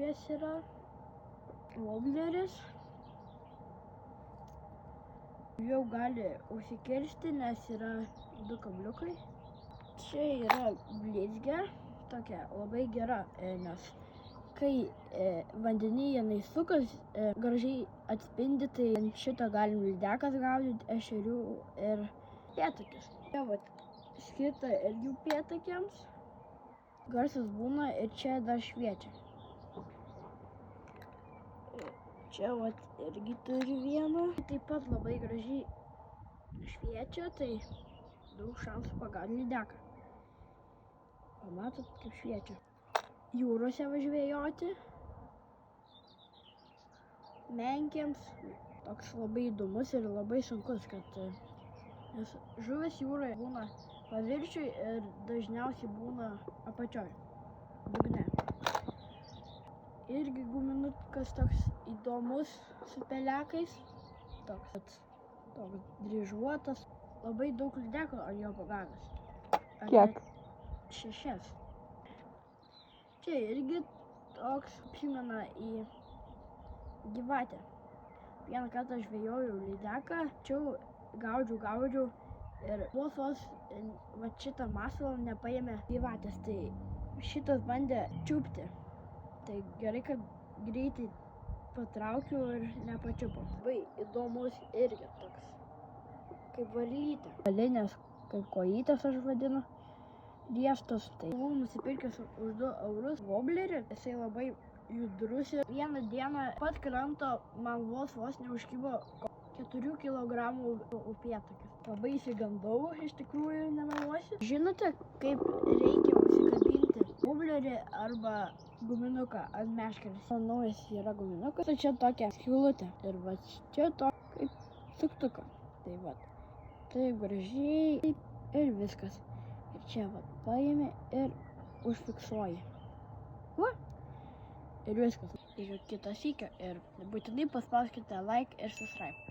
naujas yra wobleris. Jau gali užsikirsti, nes yra 2 kabliukai. Čia yra blizgė, tokia labai gera, nes kai vandenį jinai sukas, gražiai atspindi, tai šitą galim lydekas gaudyti, ešerių ir upėtakius. Čia vat skirta irgi upėtakiams. Garsas būna ir čia dar šviečia. Čia vat irgi turi vieną. Taip pat labai gražiai šviečia, tai daug šansų pagauti lydeką. Pamatot, kaip šviečia. Jūrose važvėjoti. Menkėms toks labai įdomus ir labai sunkus, nes žuvis jūroje būna paviršiui ir dažniausiai būna apačioj, dugne. Irgi guminukas toks įdomus su pelekais, toks dryžuotas, labai daug lydekų ant jo pagavęs. Kiek? 6. Čia irgi toks primena į gyvatę. Vieną kartą žvejojau lydeką, čia gaudžiau ir vos va šitą masalą nepaėmė gyvatės, tai šitas bandė čiupti. Tai gerai, kad greitai patraukiau ir nepačiupau. Labai įdomus irgi toks, kaip varlytė. Galinės, kaip kojytės aš vadinu, rieštos. Tai buvau nusipirkęs už 2 eurus woblerį, jisai labai judrus. Vieną dieną pat kranto man vos neužkibo 4 kilogramų upėtakis. Labai išsigandau, iš tikrųjų nemeluosiu. Žinote, kaip reikia užsikabinti woblerį arba guminuką ant meškerės? Naujas yra guminukas, tai čia tokia skylutė. Ir va čia tokia kaip suktuka. Tai va, taip gražiai ir viskas. Ir čia va paėmė ir užfiksuoji. Va. Ir viskas. Iki kito sykio ir būtinai paspauskite like ir subscribe.